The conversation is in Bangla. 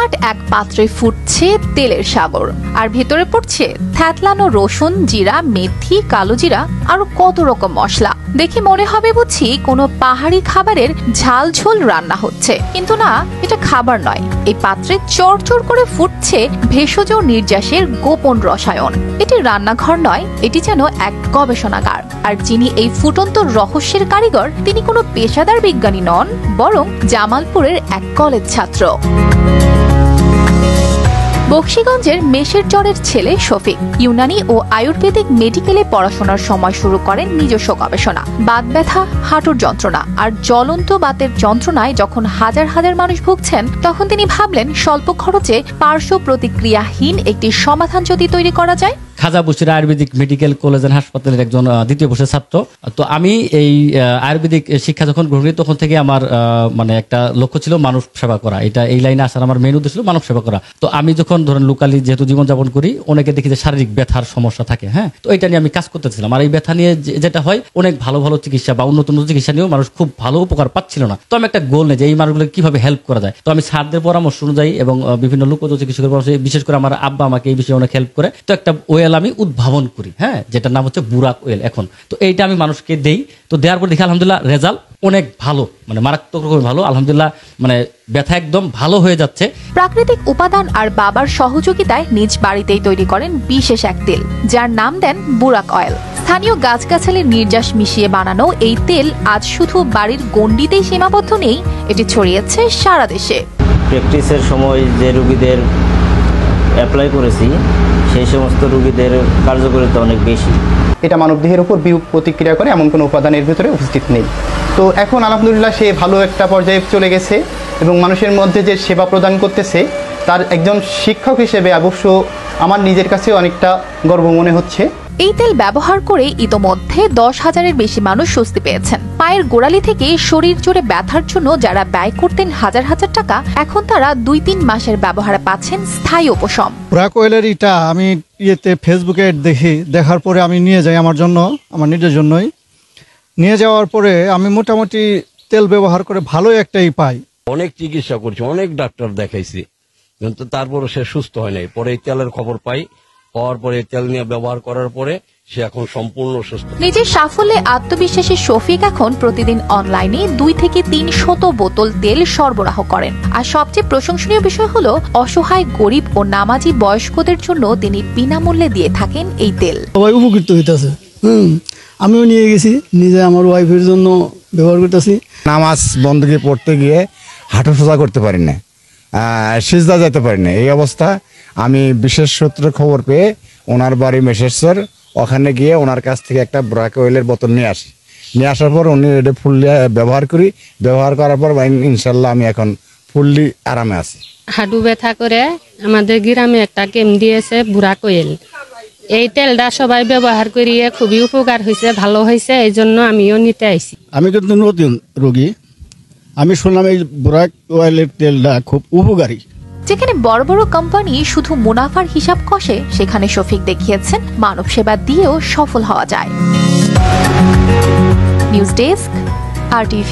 বিরাট এক পাত্রে ফুটছে তেলের সাগর, আর ভেতরে পড়ছে থ্যাতলানো রসুন, জিরা, মেথি, কালো জিরা আরো কত রকম মশলা। দেখি মনে হবে বুঝি কোনো পাহাড়ি খাবারের ঝাল ঝোল রান্না হচ্ছে, কিন্তু না, এটা খাবার নয়। এই পাত্রে চড়চড় করে ফুটছে ভেষজ নির্যাসের গোপন রসায়ন। এটি রান্নাঘর নয়, এটি যেন এক গবেষণাগার। আর যিনি এই ফুটন্ত রহস্যের কারিগর, তিনি কোনো পেশাদার বিজ্ঞানী নন, বরং জামালপুরের এক কলেজ ছাত্র। বক্সিগঞ্জের মেশের চরের ছেলে শফিক ইউনানি ও আয়ুর্বেদিক মেডিকেলে পড়াশোনার সময় শুরু করেন নিজস্ব গবেষণা। বাত ব্যথা, হাঁটুর যন্ত্রণা আর জ্বলন্ত বাতের যন্ত্রণায় যখন হাজার হাজার মানুষ ভুগছেন, তখন তিনি ভাবলেন স্বল্প খরচে পার্শ্ব প্রতিক্রিয়াহীন একটি সমাধান যদি তৈরি করা যায়। Khaja Basir Ayurvedic medical college and হাসপাতালের একজন দ্বিতীয় বর্ষের ছাত্র। তো আমি এই আয়ুর্বেদিক শিক্ষা যখন গ্রহণ করি, তখন থেকে আমার মানে একটা লক্ষ্য ছিল মানব সেবা করা। এটা এই লাইনে আসার আমার মেইন উদ্দেশ্য ছিল মানব সেবা করা। তো আমি যখন ধরেন লোকালি যেহেতু জীবনযাপন করি, অনেকে দেখি যে শারীরিক ব্যথার সমস্যা থাকে, হ্যাঁ, তো এটা নিয়ে আমি কাজ করতেছিলাম। আর এই ব্যথা নিয়ে যেটা হয়, অনেক ভালো ভালো চিকিৎসা বা উন্নত চিকিৎসা নিয়েও মানুষ খুব ভালো উপকার পাচ্ছিল না। তো আমি একটা গোল নেই যে এই মানুষগুলো কিভাবে হেল্প করা যায়। তো আমি স্যারদের পরামর্শ অনুযায়ী এবং বিভিন্ন লোকজ চিকিৎসকের পরামর্শ, বিশেষ করে আমার আব্বা আমাকে এই বিষয়ে অনেক হেল্প করে, তো একটা ওয়েল আমি উদ্ভাবন করি, হ্যাঁ, যেটার নাম হচ্ছে বুরাক ওয়েল। এখন তো এইটা আমি মানুষকে দেই। তো দেওয়ার পর দেখি আলহামদুলিল্লাহ রেজাল্ট অনেক ভালো, মানে মারাত্মক রকম ভালো। আলহামদুলিল্লাহ মানে ব্যথা একদম ভালো হয়ে যাচ্ছে। প্রাকৃতিক উপাদান আর বাবার সহযোগিতায় নিজ বাড়িতেই তৈরি করেন বিশেষ এক তেল, যার নাম দেন বুরাক অয়েল। স্থানীয় গাছগাছালির নির্যাস মিশিয়ে বানানো এই তেল আজ শুধু বাড়ির গণ্ডিতেই সীমাবদ্ধ নেই, এটি ছড়িয়েছে সারা দেশে। প্র্যাকটিসের সময় যে রোগীদের অ্যাপ্লাই করেছি, সেই সমস্ত রোগীদের কার্যকারিতা অনেক বেশি। এটা মানবদেহের উপর বিরূপ প্রতিক্রিয়া করে এমন কোনো উপাদানের ভিতরে উপস্থিত নেই। তো এখন আলহামদুলিল্লাহ সে ভালো একটা পর্যায়ে চলে গেছে এবং মানুষের মধ্যে যে সেবা প্রদান করতেছে, তার একজন শিক্ষক হিসেবে অবশ্য আমার নিজের কাছে অনেকটা গর্ব মনে হচ্ছে। এই তেল ব্যবহার করে ইতোমধ্যে 10,000-এর বেশি মানুষ স্বস্তি পেয়েছেন। পায়ের গোড়ালি থেকে শরীর জুড়ে ব্যথার জন্য যারা ব্যয় করতেন হাজার হাজার টাকা, এখন তারা 2-3 মাসের ব্যবহারে পাচ্ছেন স্থায়ী উপশম। বুরাক অয়েলের এটা আমি ফেসবুকে দেখার পরে আমি নিয়ে যাই আমার জন্য, আমার নিজের জন্যই নিয়ে যাওয়ার পরে আমি মোটামুটি তেল ব্যবহার করে ভালোই একটাই পাই। অনেক চিকিৎসা করছি, অনেক ডাক্তার দেখাইছি, কিন্তু তারপরে সে সুস্থ হয় নাই। পরে এই তেলের খবর পাই, পাওয়ার পরে তেল নিয়ে ব্যবহার করার পরে সে এখন সম্পূর্ণ সুস্থ। নিজের সাফল্যে আত্মবিশ্বাসী শফিক এখন প্রতিদিন অনলাইনে 2 থেকে 300 বোতল তেল সরবরাহ করেন। আর সবচেয়ে প্রশংসনীয় বিষয় হলো, অসহায় গরিব ও নামাজি বয়স্কদের জন্য তিনি বিনামূল্যে দিয়ে থাকেন এই তেল। সবাই উপকৃত হইতেছে। আমিও নিয়ে গেছি, নিজে আমার ওয়াইফের জন্য ব্যবহার করতেছি। নামাজ বন্ধকে পড়তে গিয়ে হাঁটু সোজা করতে পারি না, সিজদা যেতে পারি না। এই অবস্থা আমি বিশেষ সূত্রে খবর পেয়ে ওনার বাড়ি মেশেশ্বর, ওখানে গিয়ে ওনার কাছ থেকে একটা বুরাক অয়েলের বোতল নিয়ে আসি। নিয়ে আসার পর উনি এটা ফুললি ব্যবহার করি, ব্যবহার করার পর ইনশাল্লাহ আমি এখন ফুললি আরামে আছি। হাঁটু ব্যথা করে আমাদের গ্রামে একটা ক্যাম্প দিয়েছে বুরাক অয়েল। এই তেলটা সবাই ব্যবহার করিয়ে খুবই উপকার হয়েছে, ভালো হয়েছে, এই জন্য আমিও নিতে আইছি। আমি কিন্তু নতুন রোগী, আমি শুনলাম এই বুরাক অয়েলের তেলটা খুব উপকারী। যেখানে বড় বড় কোম্পানি শুধু মুনাফার হিসাব কষে, সেখানে শফিক দেখিয়েছেন মানব সেবা দিয়েও সফল হওয়া যায়। News desk, RTV।